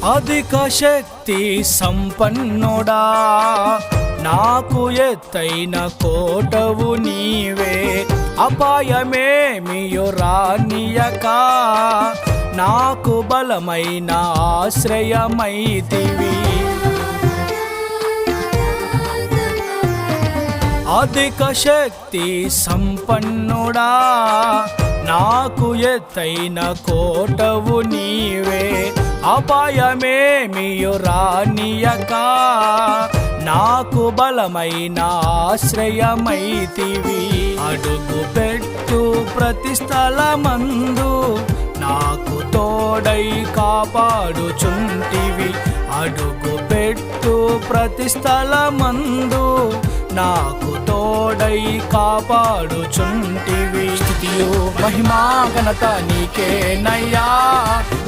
అధిక శక్తి సంపన్నుడా, నాకు ఎత్తైన కోటవు నీవే. అపాయమేమియు రానియక నాకు బలమైన ఆశ్రయమైతివి. అధిక శక్తి సంపన్నుడా, నాకు ఎత్తైన కోటవు నీవే. అపాయమేమియు రానియక నాకు బలమైన ఆశ్రయమైతివి. అడుగు పెట్టు ప్రతి స్థలమందు నాకు తోడై కాపాడుచుంటివి. అడుగు పెట్టు ప్రతి స్థలమందు నాకు తోడై కాపాడుచుంటివి. స్తుతియు మహిమా ఘనత నీకేనయ్యా,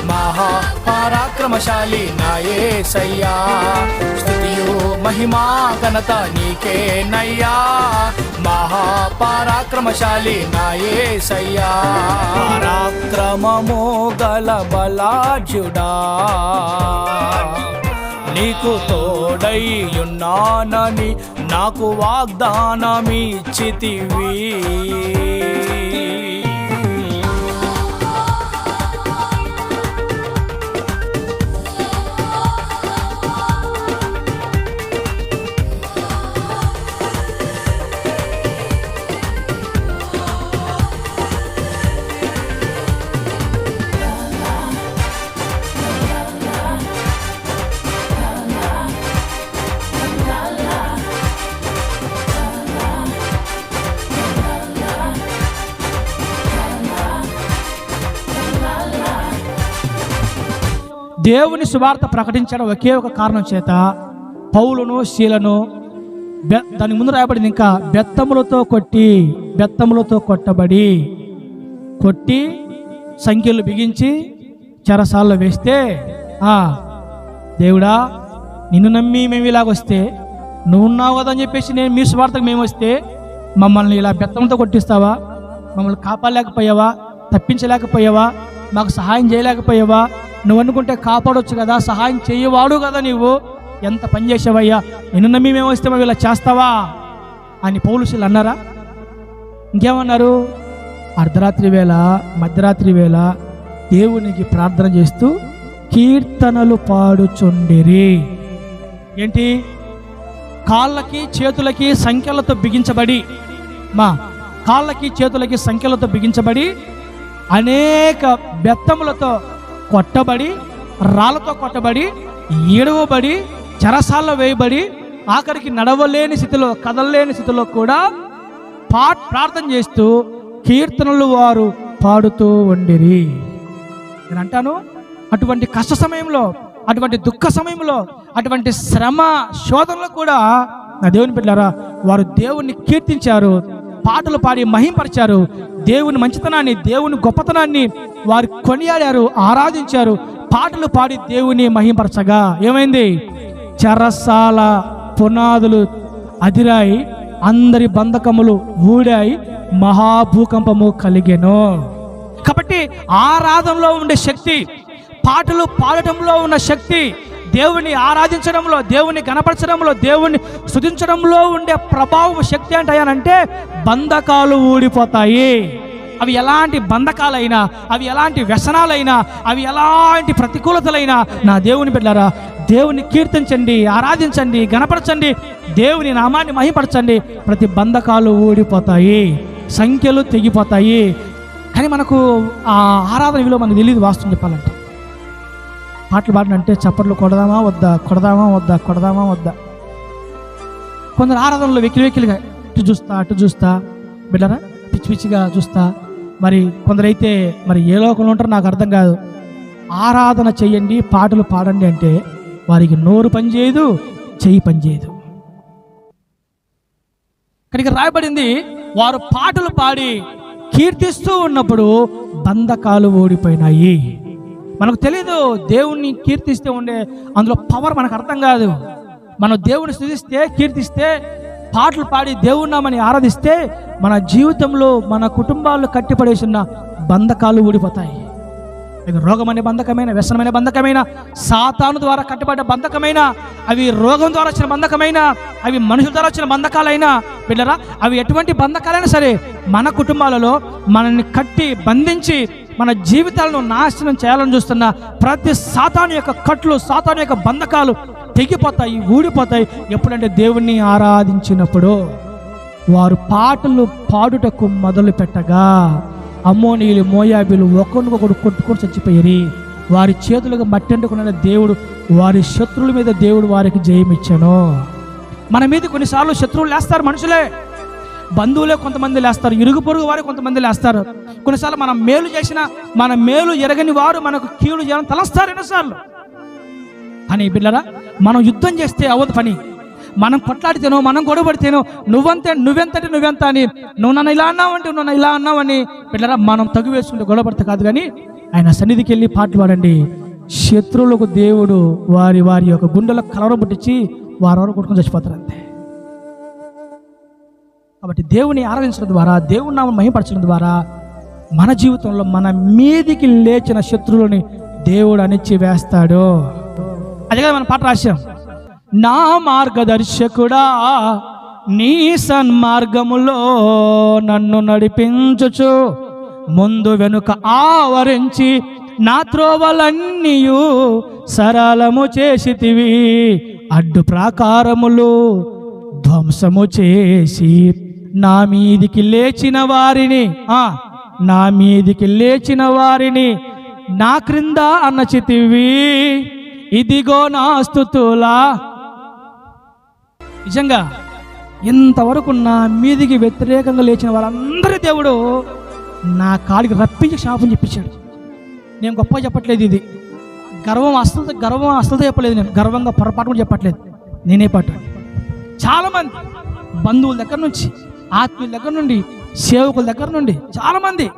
మహా పరాక్రమశాలి నా యేసయ్యా. స్తుతియు మహిమా ఘనత నీకేనయ్యా, మహా పరాక్రమశాలి నా యేసయ్యా. పరాక్రమము గల బలాఢ్యుడా, నీకు తోడై ఉన్నానని నాకు వాగ్దానమిచ్చితివి. దేవుని సువార్త ప్రకటించడం ఒకే ఒక కారణం చేత పౌలును శీలను దాని ముందు రాయబడింది, ఇంకా బెత్తములతో కొట్టి సంఖ్యలు బిగించి చెరసాల్లో వేస్తే, దేవుడా నిన్ను నమ్మి మేము ఇలాగొస్తే, నువ్వు ఉన్నావు కదా అని చెప్పేసి నేను మీ సువార్తకు మేము వస్తే మమ్మల్ని ఇలా బెత్తంతో కొట్టిస్తావా? మమ్మల్ని కాపాడలేకపోయావా? తప్పించలేకపోయావా? మాకు సహాయం చేయలేకపోయావా? నువ్వు అనుకుంటే కాపాడొచ్చు కదా, సహాయం చేయవాడు కదా, నువ్వు ఎంత పని చేసావయ్యా, నిన్ను నమ్మి మేము వస్తే మేము ఇలా చేస్తావా అని పౌలుషులు అన్నారా? ఇంకేమన్నారు? అర్ధరాత్రి వేళ మధ్యరాత్రి వేళ దేవునికి ప్రార్థన చేస్తూ కీర్తనలు పాడుచుండిరి. ఏంటి? కాళ్ళకి చేతులకి సంఖ్యలతో బిగించబడి, కాళ్ళకి చేతులకి సంఖ్యలతో బిగించబడి, అనేక బెత్తములతో కొట్టబడి, రాళ్ళతో కొట్టబడి, ఈడవబడి, చెరసాల్లో వేయబడి, ఆఖరికి నడవలేని స్థితిలో, కదలలేని స్థితిలో కూడా ప్రార్థన చేస్తూ కీర్తనలు వారు పాడుతూ ఉండిరి. నేను అంటాను, అటువంటి కష్ట సమయంలో, అటువంటి దుఃఖ సమయంలో, అటువంటి శ్రమ శోధనలో కూడా నా దేవుని బిడ్డలారా వారు దేవుణ్ణి కీర్తించారు, పాటలు పాడి మహింపరిచారు. దేవుని మంచితనాన్ని, దేవుని గొప్పతనాన్ని వారు కొనియాడారు, ఆరాధించారు. పాటలు పాడి దేవుని మహింపరచగా ఏమైంది? చెరసాల పునాదులు అదిరాయి, అందరి బంధకములు ఊడాయి, మహాభూకంపము కలిగెను. కాబట్టి ఆరాధనలో ఉండే శక్తి, పాటలు పాడటంలో ఉన్న శక్తి, దేవుని ఆరాధించడంలో, దేవుని గణపరచడంలో, దేవుని స్తుతించడంలో ఉండే ప్రభావం శక్తి ఏంటంటే బంధకాలు ఊడిపోతాయి. అవి ఎలాంటి బంధకాలైనా, అవి ఎలాంటి వ్యసనాలైనా, అవి ఎలాంటి ప్రతికూలతలైనా నా దేవుని బిడ్డలారా దేవుని కీర్తించండి, ఆరాధించండి, గణపరచండి, దేవుని నామాన్ని మహిమపరచండి. ప్రతి బంధకాలు ఊడిపోతాయి, సంఖ్యలు తెగిపోతాయి. కానీ మనకు ఆ ఆరాధన విలువ మనకు తెలియదు. వాస్తవం చెప్పాలంటే పాటలు పాడినంటే చప్పట్లు కొడదామా వద్దా, కొందరు ఆరాధనలో వెకిలిగా అటు చూస్తా బిడ్డరా, పిచ్చి పిచ్చిగా చూస్తా. మరి కొందరైతే మరి ఏ లోకంలో ఉంటారో నాకు అర్థం కాదు. ఆరాధన చెయ్యండి, పాటలు పాడండి అంటే వారికి నోరు పనిచేయదు, చెయ్యి పనిచేయదు. ఇక్కడికి రాయబడింది, వారు పాటలు పాడి కీర్తిస్తూ ఉన్నప్పుడు బంధకాలు ఓడిపోయినాయి. మనకు తెలీదు, దేవుణ్ణి కీర్తిస్తే ఉండే అందులో పవర్ మనకు అర్థం కాదు. మనం దేవుని స్తుతిస్తే, కీర్తిస్తే, పాటలు పాడి దేవుణ్ణి ఆరాధిస్తే మన జీవితంలో, మన కుటుంబాల్లో కట్టిపడేసిన బంధకాలు ఊడిపోతాయి. అవి రోగమనే బంధకమైన, వ్యసనమైన బంధకమైన, సాతాను ద్వారా కట్టబడ్డ బంధకమైన, అవి రోగం ద్వారా వచ్చిన బంధకమైన, అవి మనుషుల ద్వారా వచ్చిన బంధకాలైనా బిడ్డరా, అవి ఎటువంటి బంధకాలైనా సరే మన కుటుంబాలలో మనల్ని కట్టి బంధించి మన జీవితాలను నాశనం చేయాలని చూస్తున్న ప్రతి సాతాను యొక్క కట్లు, సాతాను యొక్క బంధకాలు తెగిపోతాయి, ఊడిపోతాయి. ఎప్పుడంటే దేవుణ్ణి ఆరాధించినప్పుడు. వారు పాటలు పాడుటకు మొదలు పెట్టగా అమ్మోనీయులు, మోయాబీలు ఒకరినొకరు కొట్టుకొని చచ్చిపోయారు. వారి చేతులకు మట్టెంటుకున్న దేవుడు వారి శత్రువుల మీద దేవుడు వారికి జయమిచ్చాను. మన మీద కొన్నిసార్లు శత్రువులు లేస్తారు, మనుషులే, బంధువులే కొంతమంది లేస్తారు, ఇరుగు పొరుగు వారు కొంతమంది లేస్తారు. కొన్నిసార్లు మనం మేలు చేసిన, మన మేలు ఎరగని వారు మనకు కీడు చేయాలని తలస్తారు ఎన్నోసార్లు. అని బిడ్డరా, మనం యుద్ధం చేస్తే అవ్వదు పని. మనం కొట్లాడితేనో, మనం గొడవడితేనో నువ్వెంత అని, నువ్వు నన్ను ఇలా అన్నావంటే నువ్వు నన్ను ఇలా అన్నావని బిడ్డరా మనం తగు వేసుకుంటే గొడవపడితే కాదు. కానీ ఆయన సన్నిధికి వెళ్ళి పాటలు పాడండి. శత్రువులకు దేవుడు వారి వారి యొక్క గుండెలకు కలవరం పుట్టించి వారెవరు కొట్టుకొని చచ్చిపోతారు అంతే. కాబట్టి దేవుని ఆరాధించడం ద్వారా, దేవుని నామం మహిమపరచడం ద్వారా మన జీవితంలో మన మీదికి లేచిన శత్రువులని దేవుడు అణిచి వేస్తాడు. అదే కదా మనం పాట రాశాం. నా మార్గదర్శకుడా నీ సన్మార్గములో నన్ను నడిపించుచు, ముందు వెనుక ఆవరించి నా త్రోవలన్నీయు సరళము చేసితివి, అడ్డు ప్రాకారములు ధ్వంసము చేసి నా మీదికి లేచిన వారిని నా క్రింద అన్నచితివి, ఇదిగో నా స్తుతులా. నిజంగా ఇంతవరకు నా మీదికి వ్యతిరేకంగా లేచిన వాళ్ళందరి దేవుడు నా కాలికి రప్పించి శాపం చెప్పించాడు. నేను గొప్ప చెప్పట్లేదు, ఇది గర్వం అసలుతో చెప్పలేదు, నేను గర్వంగా పొరపాటు కూడా చెప్పట్లేదు. నేనే పాట చాలామంది బంధువుల దగ్గర నుంచి, ఆత్మీయుల దగ్గర నుండి, సేవకుల దగ్గర నుండి చాలామంది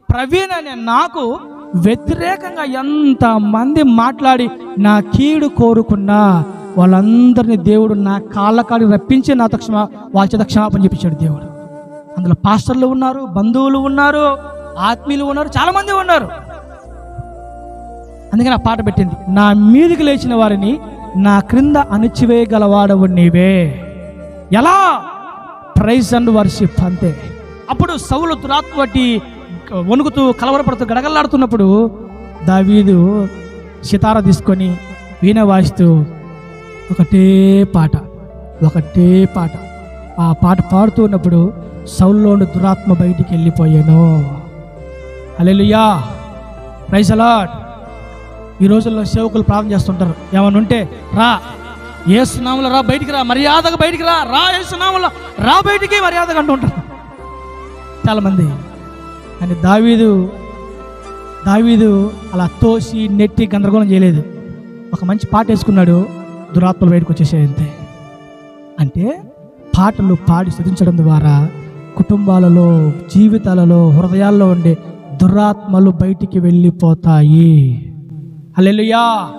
ప్రవీణ్ అనే నాకు వ్యతిరేకంగా ఎంతమంది మాట్లాడి నా కీడు కోరుకున్నా వాళ్ళందరినీ దేవుడు నా కాళ్ళ రప్పించి నా వాళ్ళ చేత క్షమాపణ చెప్పించాడు దేవుడు. అందులో పాస్టర్లు ఉన్నారు, బంధువులు ఉన్నారు, ఆత్మీయులు ఉన్నారు, చాలామంది ఉన్నారు. అందుకని ఆ పాట పెట్టింది. నా మీదికి లేచిన వారిని నా క్రింద అణిచివేయగలవాడవు నీవే. ఎలా? ప్రైజ్ అండ్ వర్షిప్ అంతే. అప్పుడు సౌలు దురాత్మ బట్టి వణుకుతూ కలవరపడుతూ గడగల్లాడుతున్నప్పుడు దావీదు సితార తీసుకొని వీణ వాయిస్తూ ఒకటే పాట ఆ పాట పాడుతూ ఉన్నప్పుడు సౌలులోని దురాత్మ బయటికి వెళ్ళిపోయాను. హల్లెలూయా, ప్రైజ్ ది లార్డ్. ఈ రోజుల్లో సేవకులు ప్రార్థన చేస్తుంటారు, ఏమన్నా ఉంటే రా యేసు నామములో రా, బయటికి రా, మర్యాదగా బయటికి రా యేసు నామములో రా, బయటికి మర్యాదగా అంటూ ఉంటారు చాలామంది. అని దావీదు అలా తోసి నెట్టి గందరగోళం చేయలేదు. ఒక మంచి పాట వేసుకున్నాడు, దురాత్మలు బయటకు వచ్చేసాయి అంతే. అంటే పాటలు పాడి స్తుతించడం ద్వారా కుటుంబాలలో, జీవితాలలో, హృదయాల్లో ఉండే దురాత్మలు బయటికి వెళ్ళిపోతాయి. హల్లెలూయా.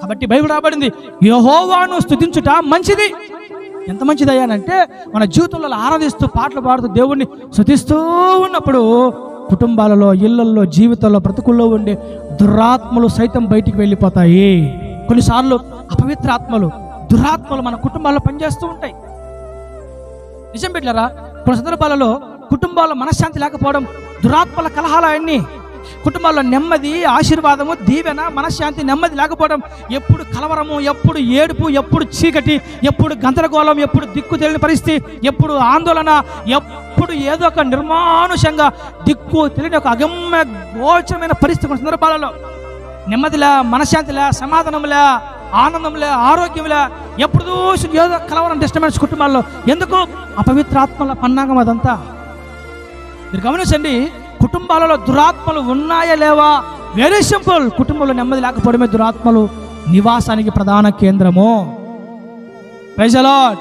కాబట్టి బైబిల్ రాబడింది, యెహోవాను స్తుతించుట మంచిది. ఎంత మంచిది అయ్యానంటే మన జీవితంలో ఆరాధిస్తూ పాటలు పాడుతూ దేవుణ్ణి స్తుతిస్తూ ఉన్నప్పుడు కుటుంబాలలో, ఇళ్లలో, జీవితంలో, బ్రతుకుల్లో ఉండే దురాత్మలు సైతం బయటికి వెళ్ళిపోతాయి. కొన్నిసార్లు అపవిత్ర ఆత్మలు, దురాత్మలు మన కుటుంబాల్లో పనిచేస్తూ ఉంటాయి. నిజం బిడ్డలారా, కొన్ని సందర్భాలలో కుటుంబాల్లో మనశ్శాంతి లేకపోవడం, దురాత్మల కలహాలన్నీ, కుటుంబాల్లో నెమ్మది, ఆశీర్వాదము, దీవెన, మనశ్శాంతి, నెమ్మది లేకపోవడం, ఎప్పుడు కలవరము, ఎప్పుడు ఏడుపు, ఎప్పుడు చీకటి, ఎప్పుడు గందరగోళం, ఎప్పుడు దిక్కు తెలియని పరిస్థితి, ఎప్పుడు ఆందోళన, ఎప్పుడు ఏదో ఒక నిర్మానుషంగా దిక్కు తెలియని ఒక అగమ్య గోచరమైన పరిస్థితి. కొన్ని సందర్భాలలో నెమ్మదిలే, మనశ్శాంతిలే, సమాధానంలే, ఆనందంలే, ఆరోగ్యంలే, ఎప్పుడు చూసి ఏదో కలవరం, డిస్టర్బెన్స్ కుటుంబాల్లో. ఎందుకు? అపవిత్రాత్మల పన్నాగం అదంతా. మీరు గమనించండి, కుటుంబాలలో దురాత్మలు ఉన్నాయా లేవా? Very simple. కుటుంబంలో నెమ్మది లేకపోవడమే దురాత్మలు నివాసానికి ప్రధాన కేంద్రము. Praise the Lord.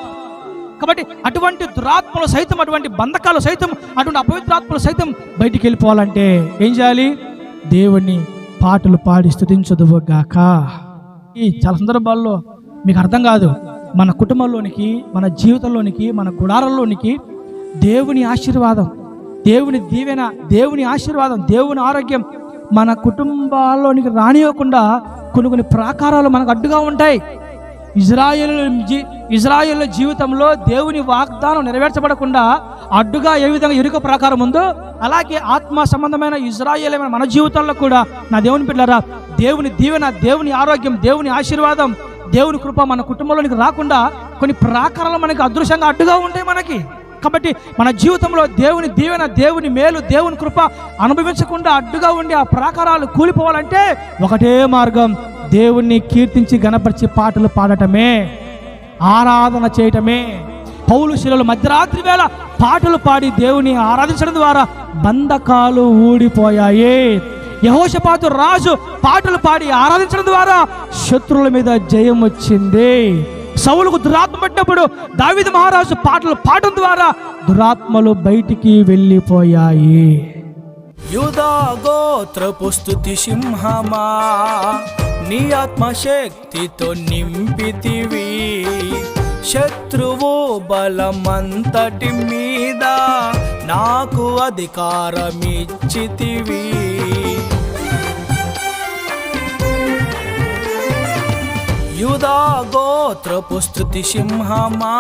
కాబట్టి అటువంటి దురాత్మలు సైతం, అటువంటి బంధకాలు సైతం, అటువంటి అపవిత్రాత్మలు సైతం బయటికి వెళ్ళిపోవాలంటే ఏం చేయాలి? దేవుణ్ణి పాటలు పాడి స్తుతించుదువుగాక. ఈ చాలా సందర్భాల్లో మీకు అర్థం కాదు, మన కుటుంబంలోనికి, మన జీవితంలోనికి, మన గుడారంలోనికి దేవుని ఆశీర్వాదం, దేవుని దీవెన, దేవుని ఆశీర్వాదం, దేవుని ఆరోగ్యం మన కుటుంబాల్లోనికి రానివ్వకుండా కొన్ని ప్రాకారాలు మనకు అడ్డుగా ఉంటాయి. ఇజ్రాయేలు జీవితంలో దేవుని వాగ్దానం నెరవేర్చబడకుండా అడ్డుగా ఏ విధంగా ఎరుక ప్రాకారం ఉందో, అలాగే ఆత్మ సంబంధమైన ఇజ్రాయేలమైన మన జీవితాల్లో కూడా నా దేవుని పిల్లరా, దేవుని దీవెన, దేవుని ఆరోగ్యం, దేవుని ఆశీర్వాదం, దేవుని కృప మన కుటుంబంలోనికి రాకుండా కొన్ని ప్రాకారాలు మనకి అదృశ్యంగా అడ్డుగా ఉంటాయి మనకి. కాబట్టి మన జీవితంలో దేవుని దీవెన, దేవుని మేలు, దేవుని కృప అనుభవించకుండా అడ్డుగా ఉండి ఆ ప్రాకారాలు కూలిపోవాలంటే ఒకటే మార్గం, దేవుణ్ణి కీర్తించి గణపరిచి పాటలు పాడటమే, ఆరాధన చేయటమే. పౌలు శిలలు మధ్యరాత్రి వేళ పాటలు పాడి దేవుని ఆరాధించడం ద్వారా బంధకాలు ఊడిపోయాయి. యెహోషాపాతు రాజు పాటలు పాడి ఆరాధించడం ద్వారా శత్రువుల మీద జయం వచ్చింది. సౌలుకు దురాత్మ పట్టినప్పుడు దావీదు మహారాజు పాటలు పాడడం ద్వారా దురాత్మలు బయటికి వెళ్ళిపోయాయి. యూదా గోత్రపు స్తుతి సింహమా, నీ ఆత్మశక్తితో నింపితివి. శత్రువు బలమంతటి మీద నాకు అధికారమిచ్చితివి. యూదా గోత్రపు స్తుతి సింహమా,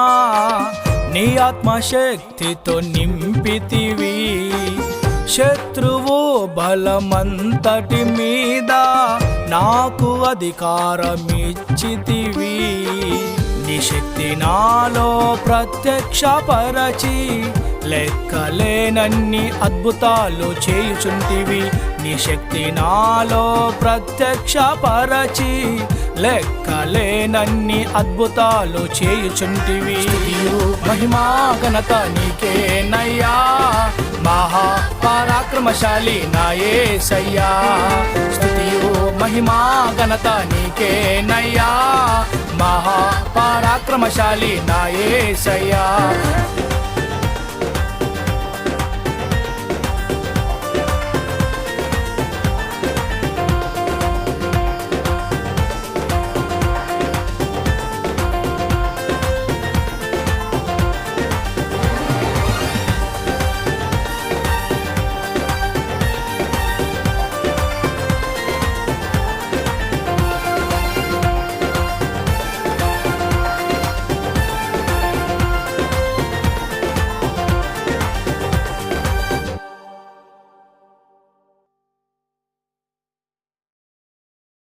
నీ ఆత్మశక్తితో నింపితివి. శత్రువు బలమంతటి మీద నాకు అధికారమిచ్చితివి. నీ శక్తి నాలో ప్రత్యక్షపరచి లెక్కలేనన్ని అద్భుతాలు చేయుచుంటివి. నీ శక్తి నాలో ప్రత్యక్షపరచి లెక్కలేనన్ని అద్భుతాలు చేయుచుంటివి. మహిమా ఘనత నీకేనయ్యా, మహా పరాక్రమశాలి నా యేసయ్యా. స్తుతియు మహిమా ఘనత నీకేనయ్యా, మహా పరాక్రమశాలి నా యేసయ్యా.